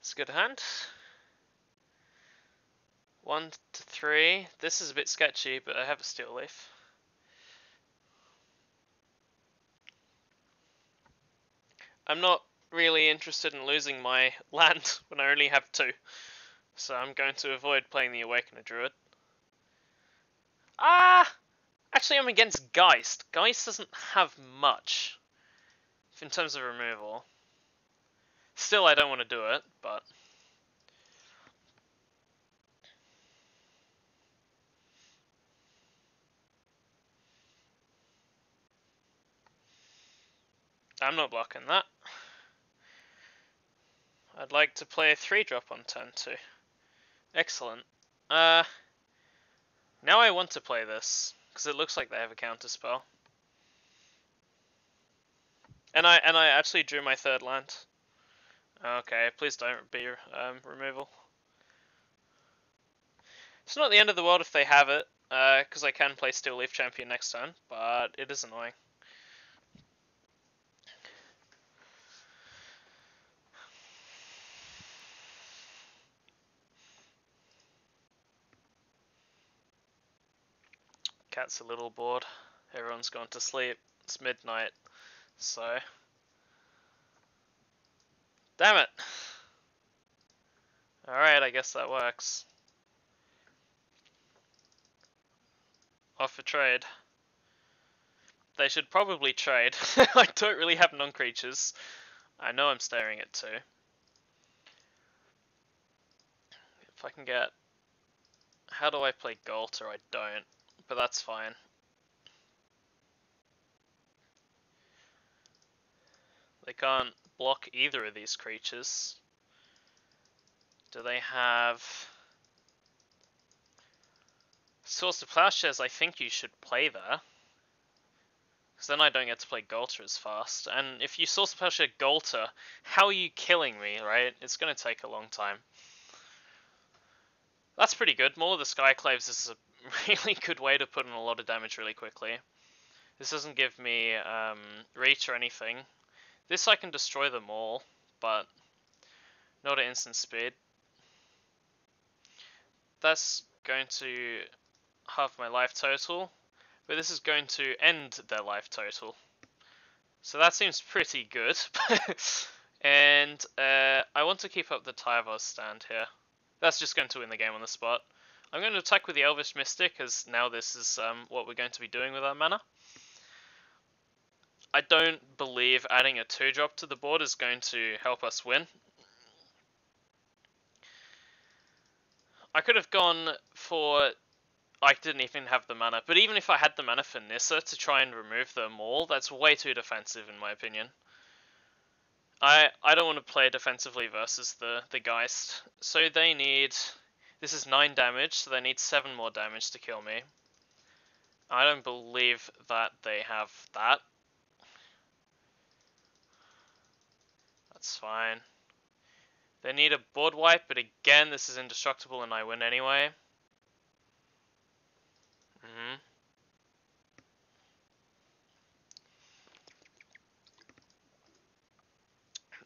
It's a good hand. 1 to 3. This is a bit sketchy, but I have a steel leaf. I'm not really interested in losing my land when I only have 2. So I'm going to avoid playing the Awakener Druid. Actually I'm against Geist. Geist doesn't have much in terms of removal. Still, I don't want to do it, but... I'm not blocking that. I'd like to play a 3-drop on turn 2. Excellent. Now I want to play this, because it looks like they have a counter spell. And I actually drew my 3rd land. Okay, please don't be removal. It's not the end of the world if they have it, because I can play Steel Leaf Champion next turn, but it is annoying. Cat's a little bored. Everyone's gone to sleep. It's midnight, so... Damn it! Alright, I guess that works. Off for trade. They should probably trade. I don't really have non-creatures. I know I'm staring at 2. If I can get... How do I play Ghalta? I don't, but that's fine. They can't block either of these creatures. Do they have... Source of Plowshares? I think you should play there. Because then I don't get to play Ghalta as fast. And if you Source of Plowshare Ghalta, how are you killing me, right? It's going to take a long time. That's pretty good. Maul of the Skyclaves is a really good way to put in a lot of damage really quickly. This doesn't give me reach or anything. This I can destroy them all, but not at instant speed. That's going to halve my life total, but this is going to end their life total. So that seems pretty good. And I want to keep up the Tyvos stand here. That's just going to win the game on the spot. I'm going to attack with the Elvish Mystic, as now this is what we're going to be doing with our mana. I don't believe adding a 2-drop to the board is going to help us win. I could have gone for... I didn't even have the mana, but even if I had the mana for Nissa to try and remove them all, that's way too defensive in my opinion. I don't want to play defensively versus the Geist. So they need... This is 9 damage, so they need 7 more damage to kill me. I don't believe that they have that. That's fine. They need a board wipe, but again, this is indestructible and I win anyway.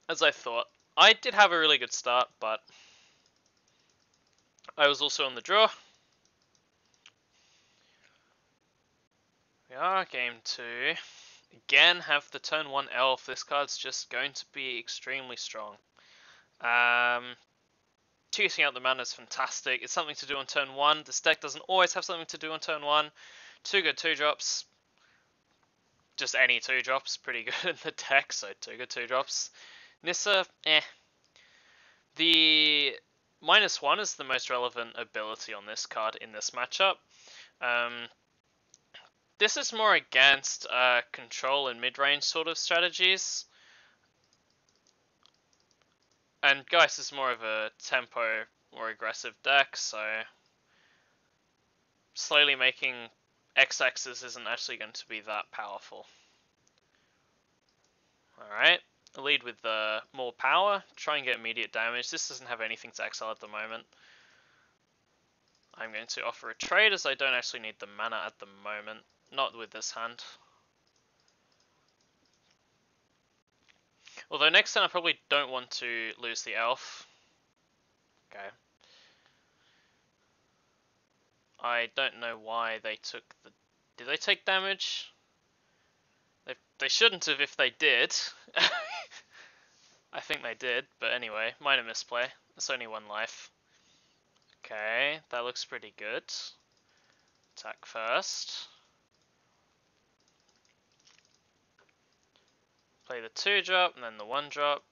As I thought. I did have a really good start, but I was also on the draw. We are game 2. Again, have the turn 1 elf. This card's just going to be extremely strong. Choosing out the mana is fantastic. It's something to do on turn 1. This deck doesn't always have something to do on turn 1. 2 good 2-drops. Just any 2-drops, pretty good in the deck, so 2 good 2-drops. Nissa, eh. The -1 is the most relevant ability on this card in this matchup. This is more against control and mid-range sort of strategies. And Geist is more of a tempo, more aggressive deck, so slowly making X-axis isn't actually going to be that powerful. Alright, lead with more power, try and get immediate damage. This doesn't have anything to exile at the moment. I'm going to offer a trade as I don't actually need the mana at the moment, not with this hand. Although next turn I probably don't want to lose the elf. I don't know why they took the... Did they take damage? They shouldn't have if they did. I think they did, but anyway, minor misplay. It's only one life. Okay, that looks pretty good. Attack first. Play the 2-drop and then the 1-drop.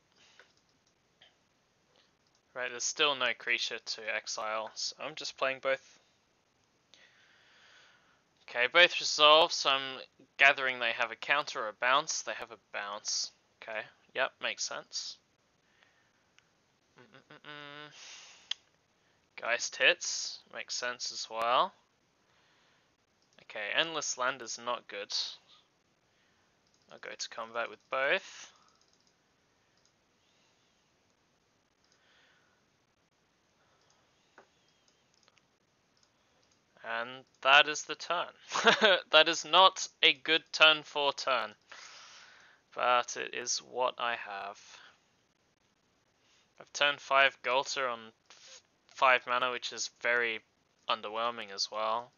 Right, there's still no creature to exile, so I'm just playing both. Okay, both resolve, so I'm gathering they have a counter or a bounce. They have a bounce. Okay, yep, makes sense. Geist hits, makes sense as well. Okay, Endless Land is not good. I'll go to combat with both. And that is the turn. That is not a good turn for turn. But it is what I have. I've turned 5 Ghalta on 5 mana, which is very underwhelming as well.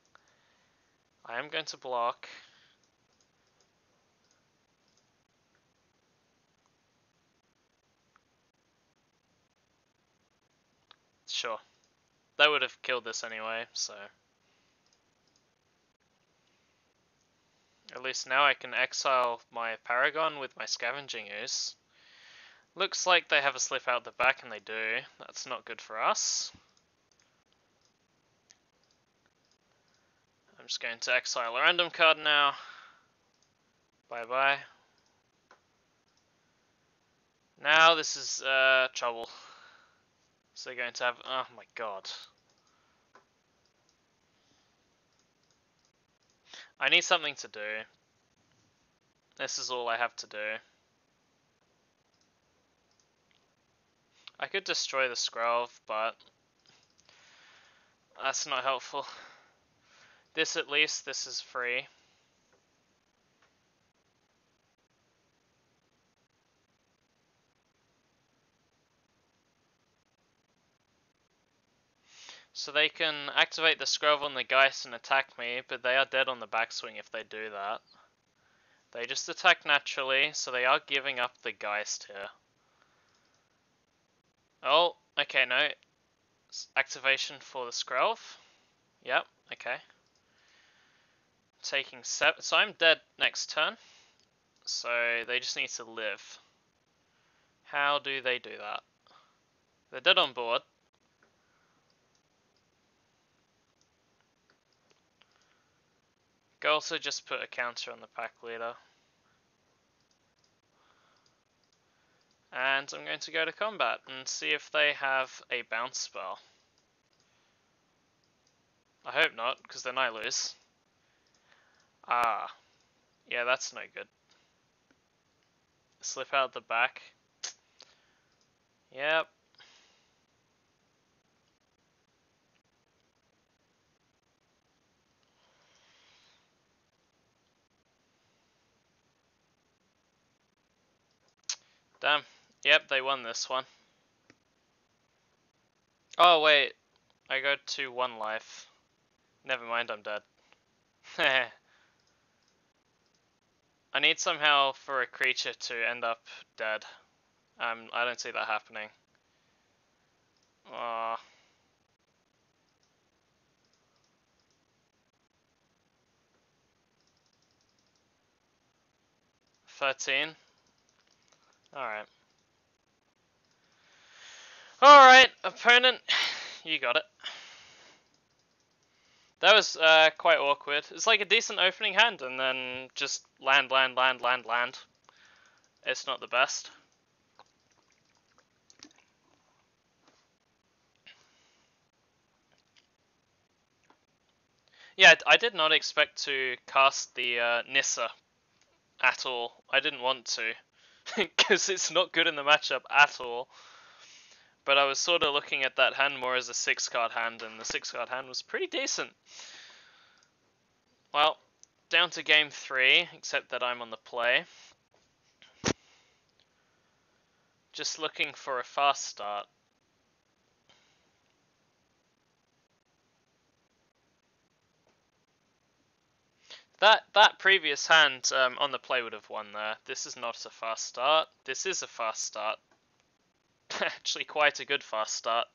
I am going to block. Sure. That would have killed this anyway, so... At least now I can exile my Paragon with my Scavenging Ooze. Looks like they have a slip out the back, and they do. That's not good for us. I'm just going to exile a random card now. Bye bye. Now this is trouble. So they're going to have... Oh my god. I need something to do. This is all I have to do. I could destroy the Scroll, but that's not helpful. This at least, this is free. So they can activate the Scroll on the Geist and attack me, but they are dead on the backswing if they do that. They just attack naturally, so they are giving up the Geist here. Oh, okay, no. Activation for the Scroll. Yep, okay. Taking 7, so I'm dead next turn. So they just need to live. How do they do that? They're dead on board. Ghalta just put a counter on the pack leader. And I'm going to go to combat and see if they have a bounce spell. I hope not, because then I lose. Ah. Yeah, that's no good. Slip out the back. Yep. Damn. Yep, they won this one. Oh, wait. I go to 1 life. Never mind, I'm dead. I need somehow for a creature to end up dead. I don't see that happening. Aww. 13. Alright. Alright, opponent. You got it. That was quite awkward. It's like a decent opening hand and then just land. It's not the best. Yeah, I did not expect to cast the Nissa at all. I didn't want to, because it's not good in the matchup at all. But I was sort of looking at that hand more as a 6-card hand, and the 6-card hand was pretty decent. Well, down to game 3, except that I'm on the play. Just looking for a fast start. That previous hand on the play would have won there. This is not a fast start. This is a fast start. Actually, quite a good fast start.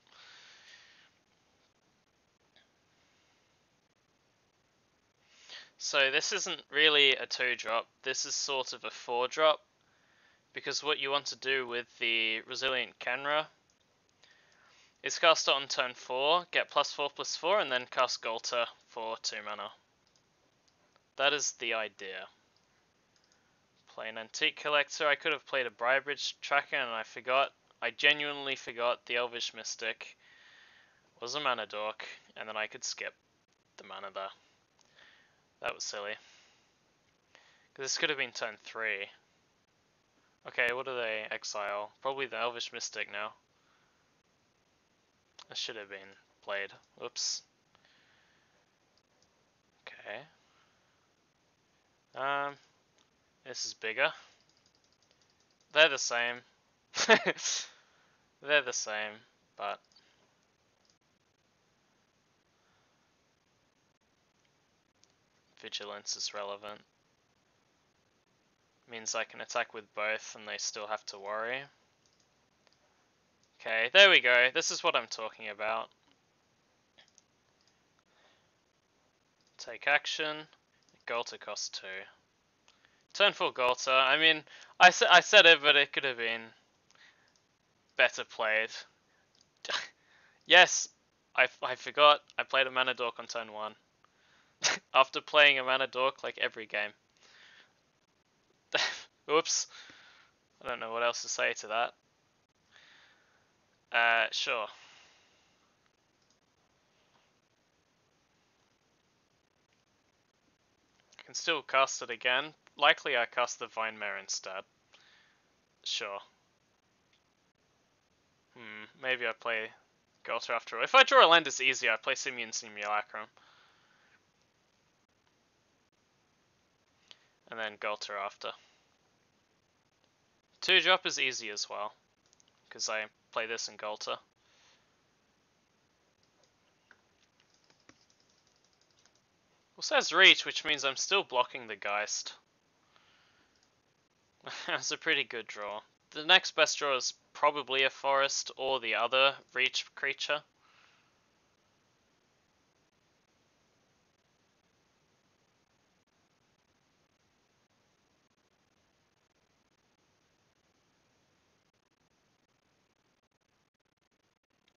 So this isn't really a 2-drop. This is sort of a 4-drop. Because what you want to do with the Resilient Kenra is cast it on turn 4, get +4/+4, and then cast Ghalta for 2 mana. That is the idea. Play an Antique Collector. I could have played a Brybridge Tracker and I forgot. I genuinely forgot the Elvish Mystic was a mana dork, and then I could skip the mana there. That was silly. This could have been turn 3. Okay, what do they exile? Probably the Elvish Mystic now. That should have been played. Whoops. Okay. This is bigger. They're the same. They're the same, but Vigilance is relevant. Means I can attack with both and they still have to worry. Okay, there we go. This is what I'm talking about. Take action. Ghalta costs 2. Turn 4 Ghalta. I mean, I said it, but it could have been better played. Yes, I forgot. I played a mana dork on turn 1. After playing a mana dork like every game. Oops. I don't know what else to say to that. Sure. I can still cast it again. Likely I cast the Vine Mare instead. Sure. Maybe I play Ghalta after all. If I draw a land, it's easier. I play Simian Simulacrum. And then Ghalta after. 2-drop is easy as well, because I play this in Ghalta. Also has reach, which means I'm still blocking the Geist. That's a pretty good draw. The next best draw is probably a forest or the other reach creature.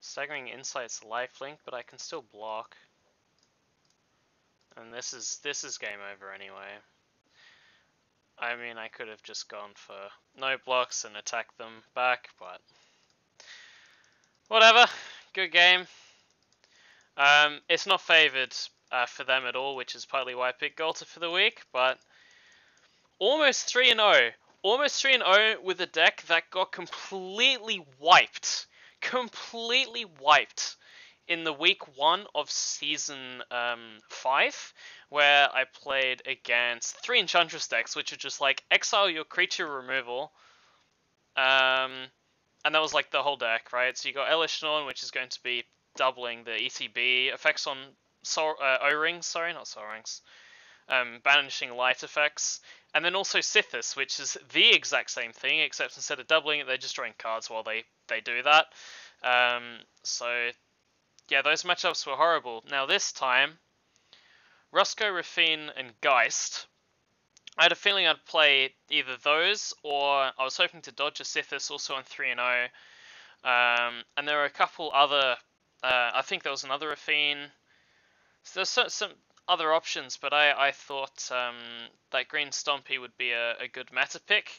Staggering Insight's lifelink, but I can still block. And this is game over anyway. I mean, I could have just gone for no blocks and attacked them back, but whatever. Good game. It's not favoured for them at all, which is partly why I picked Ghalta for the week, but almost 3-0. Almost 3-0 with a deck that got completely wiped. Completely wiped in the week 1 of season 5, where I played against 3 Enchantress decks, which are just like exile your creature removal, and that was like the whole deck, right? So you got Elish Norn, which is going to be doubling the ETB effects on O-rings, sorry, not Sol Rings, banishing light effects, and then also Sithis, which is the exact same thing, except instead of doubling it, they're just drawing cards while they do that. So yeah, those matchups were horrible. Now this time, Roscoe, Rafine, and Geist. I had a feeling I'd play either those, or I was hoping to dodge a Sithis also on 3-0. And there were a couple other, I think there was another Rafine. So there's some other options, but I thought that Green Stompy would be a good meta pick.